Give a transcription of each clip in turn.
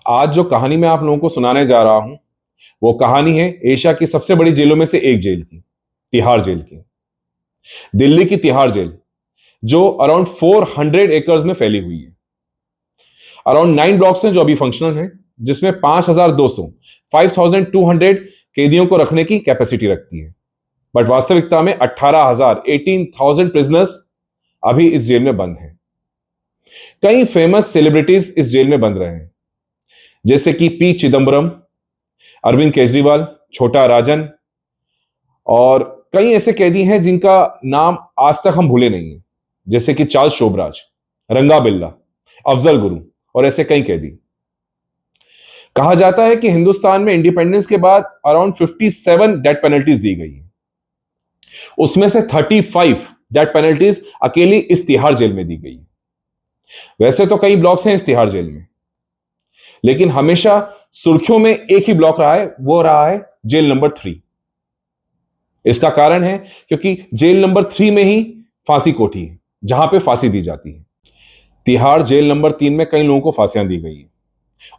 आज जो कहानी मैं आप लोगों को सुनाने जा रहा हूं वो कहानी है एशिया की सबसे बड़ी जेलों में से एक जेल की, तिहाड़ जेल की। दिल्ली की तिहाड़ जेल जो अराउंड 400 एकर्स में फैली हुई है। अराउंड 9 ब्लॉक्स हैं जो अभी फंक्शनल हैं, जिसमें 5200 5200 कैदियों को रखने की कैपेसिटी रखती है। बट वास्तविकता में 18,000 प्रिजनर्स अभी इस जेल में बंद हैं। कई फेमस सेलिब्रिटीज इस जेल में बंद रहे हैं, जैसे कि पी चिदम्बरम, अरविंद केजरीवाल, छोटा राजन और कई ऐसे कैदी हैं जिनका नाम आज तक हम भूले नहीं हैं, जैसे कि चार्ल्स शोभराज, रंगा बिल्ला, अफजल गुरु और ऐसे कई कैदी। कहा जाता है कि हिंदुस्तान में इंडिपेंडेंस के बाद अराउंड 57 डेथ पेनल्टीज दी गई है। उसमें से 35 डेथ पेनल्टीज अकेली इस तिहाड़ जेल में दी गई है। वैसे तो कई ब्लॉक्स हैं इस तिहाड़ जेल में, लेकिन हमेशा सुर्खियों में एक ही ब्लॉक रहा है, वो रहा है जेल नंबर 3। इसका कारण है क्योंकि जेल नंबर 3 में ही फांसी कोठी है, जहां पे फांसी दी जाती है। तिहाड़ जेल नंबर 3 में कई लोगों को फांसियां दी गई है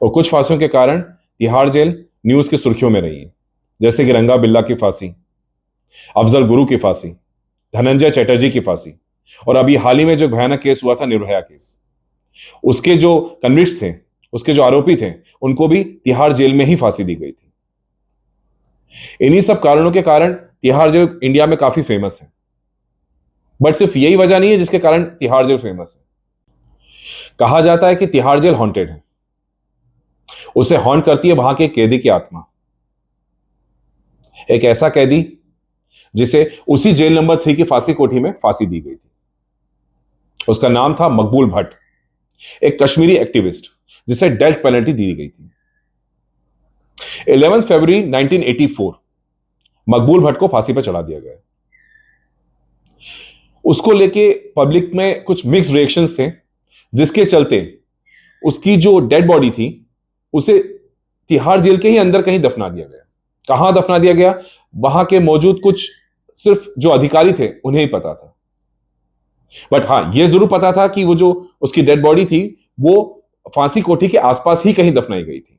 और कुछ फांसियों के कारण तिहाड़ जेल न्यूज की सुर्खियों में रही है, जैसे कि रंगा बिल्ला की फांसी, अफजल गुरु की फांसी, धनंजय चटर्जी की फांसी और अभी हाल ही में जो भयानक केस हुआ था, निर्भया केस, उसके जो कन्विक्ट्स थे, उसके जो आरोपी थे, उनको भी तिहाड़ जेल में ही फांसी दी गई थी। इन्हीं सब कारणों के कारण तिहाड़ जेल इंडिया में काफी फेमस है। बट सिर्फ यही वजह नहीं है जिसके कारण तिहाड़ जेल फेमस है। कहा जाता है कि तिहाड़ जेल हॉन्टेड है। उसे हॉन्ट करती है वहां के कैदी की आत्मा। एक ऐसा कैदी जिसे उसी जेल नंबर 3 की फांसी कोठी में फांसी दी गई थी, उसका नाम था मकबूल भट्ट, एक कश्मीरी एक्टिविस्ट जिसे डेथ पेनल्टी दी गई थी। 11 फरवरी 1984 मकबूल भट्ट को फांसी पर चढ़ा दिया गया। उसको लेके पब्लिक में कुछ मिक्स रिएक्शंस थे, जिसके चलते उसकी जो डेड बॉडी थी उसे तिहाड़ जेल के ही अंदर कहीं दफना दिया गया। कहां दफना दिया गया, वहां के मौजूद कुछ सिर्फ जो अधिकारी थे उन्हें ही पता था। बट हां, यह जरूर पता था कि वो जो उसकी डेड बॉडी थी वो फांसी कोठी के आसपास ही कहीं दफनाई गई थी।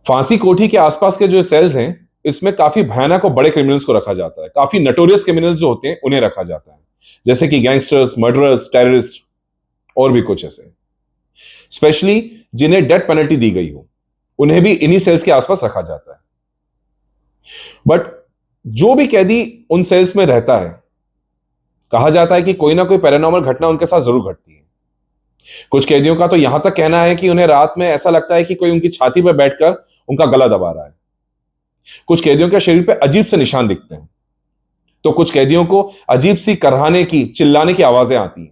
फांसी कोठी के आसपास के जो सेल्स हैं, इसमें काफी भयानक और बड़े क्रिमिनल्स को रखा जाता है। काफी नटोरियस क्रिमिनल्स जो होते हैं उन्हें रखा जाता है, जैसे कि गैंगस्टर्स, मर्डरर्स, टेररिस्ट और भी कुछ ऐसे। स्पेशली जिन्हें डेथ पेनल्टी दी गई हो, उन्हें भी इन्हीं सेल्स के आसपास रखा जाता है। बट जो भी कैदी उन सेल्स में रहता है, कहा जाता है कि कोई ना कोई पैरानॉर्मल घटना उनके साथ जरूर घटती है। कुछ कैदियों का तो यहां तक कहना है कि उन्हें रात में ऐसा लगता है कि कोई उनकी छाती पर बैठकर उनका गला दबा रहा है। कुछ कैदियों के शरीर पे अजीब से निशान दिखते हैं, तो कुछ कैदियों को अजीब सी कराहने की, चिल्लाने की आवाजें आती हैं।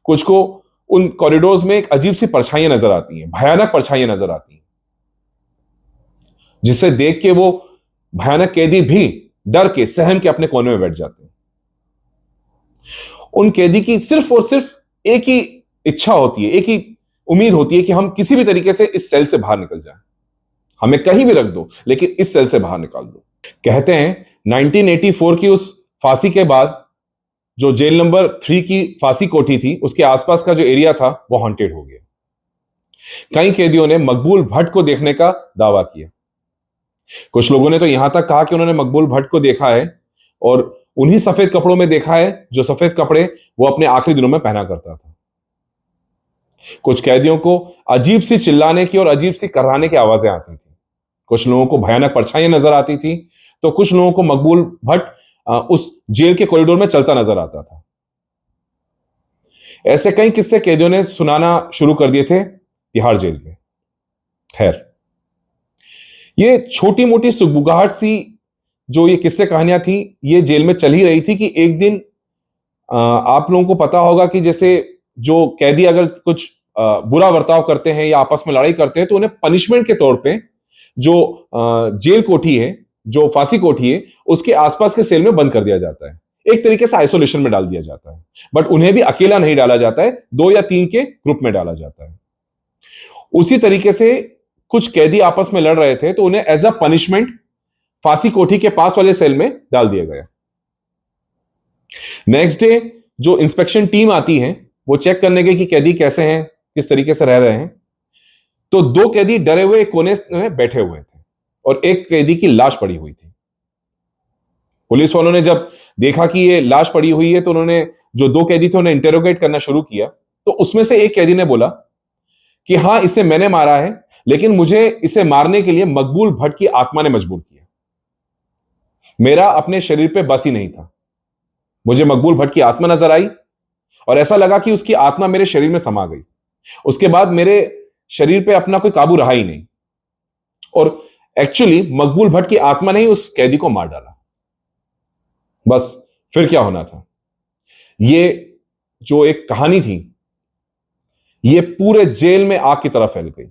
कुछ को उन कॉरिडोर्स में एक अजीब सी परछाइयां नजर आती हैं, भयानक परछाइयां नजर आती हैं, जिसे देख के वो भयानक कैदी भी डर के, सहम के अपने कोने में बैठ जाते हैं। उन कैदी की सिर्फ और सिर्फ एक ही इच्छा होती है, एक ही उम्मीद होती है कि हम किसी भी तरीके से इस सेल से बाहर निकल जाएं। हमें कहीं भी रख दो, लेकिन इस सेल से बाहर निकाल दो। कहते हैं 1984 की उस फांसी के बाद जो जेल नंबर 3 की फांसी कोठी थी, उसके आसपास का जो एरिया था वो हॉन्टेड हो गया। कई कैदियों ने मकबूल भट्ट को देखने का दावा किया। कुछ लोगों ने तो यहां तक कहा कि उन्होंने मकबूल भट्ट को देखा है और उन्हीं सफेद कपड़ों में देखा है जो सफेद कपड़े वो अपने आखिरी दिनों में पहना करता था। कुछ कैदियों को अजीब सी चिल्लाने की और अजीब सी कराने की आवाजें आती थी। कुछ लोगों को भयानक परछाइयां नजर आती थी, तो कुछ लोगों को मकबूल भट्ट उस जेल के कॉरिडोर में चलता नजर आता था। ऐसे कई किस्से कैदियों ने सुनाना शुरू कर दिए थे तिहाड़ जेल में। खैर, ये छोटी मोटी सुगबुगाहट सी जो ये किस्से कहानियां थी, ये जेल में चल ही रही थी कि एक दिन आप लोगों को पता होगा कि जैसे जो कैदी अगर कुछ बुरा बर्ताव करते हैं या आपस में लड़ाई करते हैं, तो उन्हें पनिशमेंट के तौर पे जो जेल कोठी है, जो फांसी कोठी है, उसके आसपास के सेल में बंद कर दिया जाता है। एक तरीके से आइसोलेशन में डाल दिया जाता है। बट उन्हें भी अकेला नहीं डाला जाता है, 2 या 3 के ग्रुप में डाला जाता है। उसी तरीके से कुछ कैदी आपस में लड़ रहे थे, तो उन्हें एज अ पनिशमेंट फांसी कोठी के पास वाले सेल में डाल दिया गया। नेक्स्ट डे जो इंस्पेक्शन टीम आती है, वो चेक करने के कि कैदी कैसे हैं, किस तरीके से रह रहे हैं। तो दो कैदी डरे हुए एक कोने में बैठे हुए थे और एक कैदी की लाश पड़ी हुई थी। पुलिस वालों ने जब देखा कि ये लाश पड़ी हुई है तो उन्होंने जो दो कैदी थे उन्हें इंटेरोगेट करना शुरू किया। तो उसमें से एक कैदी ने बोला कि हां, इसे मैंने मारा है, लेकिन मुझे इसे मारने के लिए मकबूल भट्ट की आत्मा ने मजबूर किया। मेरा अपने शरीर पे बस ही नहीं था। मुझे मकबूल भट्ट की आत्मा नजर आई और ऐसा लगा कि उसकी आत्मा मेरे शरीर में समा गई। उसके बाद मेरे शरीर पे अपना कोई काबू रहा ही नहीं और एक्चुअली मकबूल भट्ट की आत्मा ने ही उस कैदी को मार डाला। बस फिर क्या होना था। ये जो एक कहानी थी, ये पूरे जेल में आग की तरह फैल गई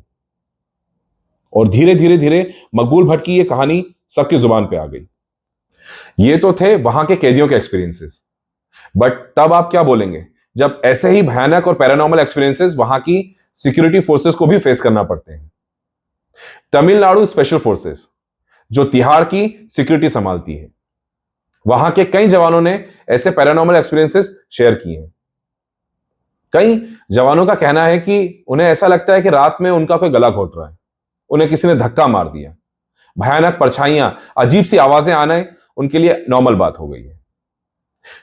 और धीरे धीरे धीरे मकबूल भट्ट की ये कहानी सबकी जुबान पे आ गई। ये तो थे वहां के कैदियों के एक्सपीरियंसेस, बट तब आप क्या बोलेंगे जब ऐसे ही भयानक और पैरानॉर्मल एक्सपीरियंसेस वहां की सिक्योरिटी फोर्सेस को भी फेस करना पड़ते हैं। तमिलनाडु स्पेशल फोर्सेस जो तिहाड़ की सिक्योरिटी संभालती है, वहां के कई जवानों ने ऐसे पैरानॉर्मल एक्सपीरियंसेस शेयर किए हैं। कई जवानों का कहना है कि उन्हें ऐसा लगता है कि रात में उनका कोई गला घोट रहा है, उन्हें किसी ने धक्का मार दिया। भयानक परछाइयां, अजीब सी आवाजें आना उनके लिए नॉर्मल बात हो गई है।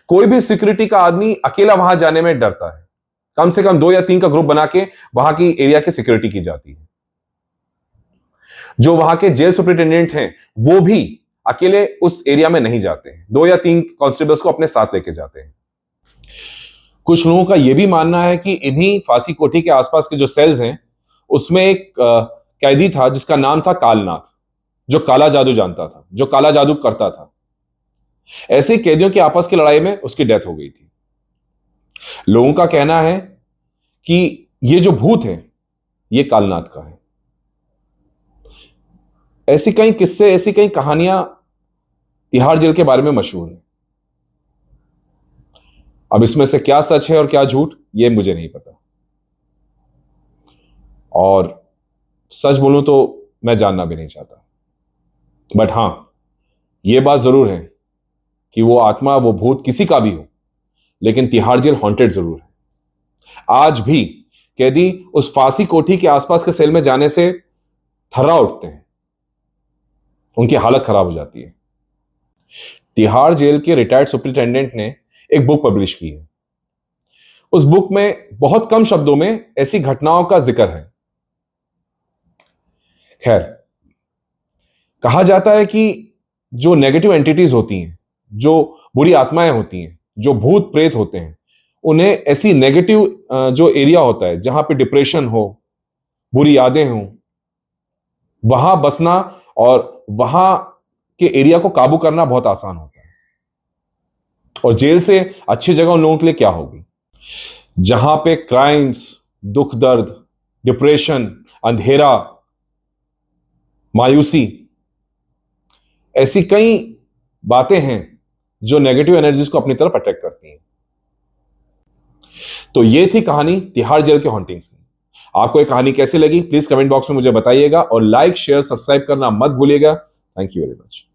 कोई भी सिक्योरिटी का आदमी अकेला वहां जाने में डरता है। कम से कम 2 या 3 का ग्रुप बना के वहां की एरिया की सिक्योरिटी की जाती है। जो वहां के जेल सुपरिटेंडेंट हैं, वो भी अकेले उस एरिया में नहीं जाते हैं, 2 या 3 कांस्टेबल्स को अपने साथ लेके जाते हैं। कुछ लोगों का यह भी मानना है कि इन्हीं फांसी कोठी के आसपास के जो सेल्स हैं, उसमें एक कैदी था जिसका नाम था कालनाथ, जो काला जादू जानता था, जो काला जादू करता था। ऐसे कैदियों की आपस की लड़ाई में उसकी डेथ हो गई थी। लोगों का कहना है कि ये जो भूत है, ये कालनाथ का है। ऐसी कई किस्से, ऐसी कई कहानियां तिहाड़ जेल के बारे में मशहूर है। अब इसमें से क्या सच है और क्या झूठ, ये मुझे नहीं पता, और सच बोलूं तो मैं जानना भी नहीं चाहता। बट हां, यह बात जरूर है कि वो आत्मा, वो भूत किसी का भी हो, लेकिन तिहाड़ जेल हॉन्टेड जरूर है। आज भी कैदी उस फांसी कोठी के आसपास के सेल में जाने से थर्रा उठते हैं, उनकी हालत खराब हो जाती है। तिहाड़ जेल के रिटायर्ड सुपरिटेंडेंट ने एक बुक पब्लिश की है। उस बुक में बहुत कम शब्दों में ऐसी घटनाओं का जिक्र है। खैर, कहा जाता है कि जो नेगेटिव एंटिटीज होती हैं, जो बुरी आत्माएं होती हैं, जो भूत प्रेत होते हैं, उन्हें ऐसी नेगेटिव जो एरिया होता है, जहां पे डिप्रेशन हो, बुरी यादें हों, वहां बसना और वहां के एरिया को काबू करना बहुत आसान होता है। और जेल से अच्छी जगह उन लोगों के लिए क्या होगी, जहां पे क्राइम्स, दुख दर्द, डिप्रेशन, अंधेरा, मायूसी, ऐसी कई बातें हैं जो नेगेटिव एनर्जीज को अपनी तरफ अट्रैक्ट करती हैं। तो ये थी कहानी तिहाड़ जेल के हॉन्टिंग्स की। आपको ये कहानी कैसी लगी प्लीज कमेंट बॉक्स में मुझे बताइएगा और लाइक, शेयर, सब्सक्राइब करना मत भूलिएगा। Thank you very much.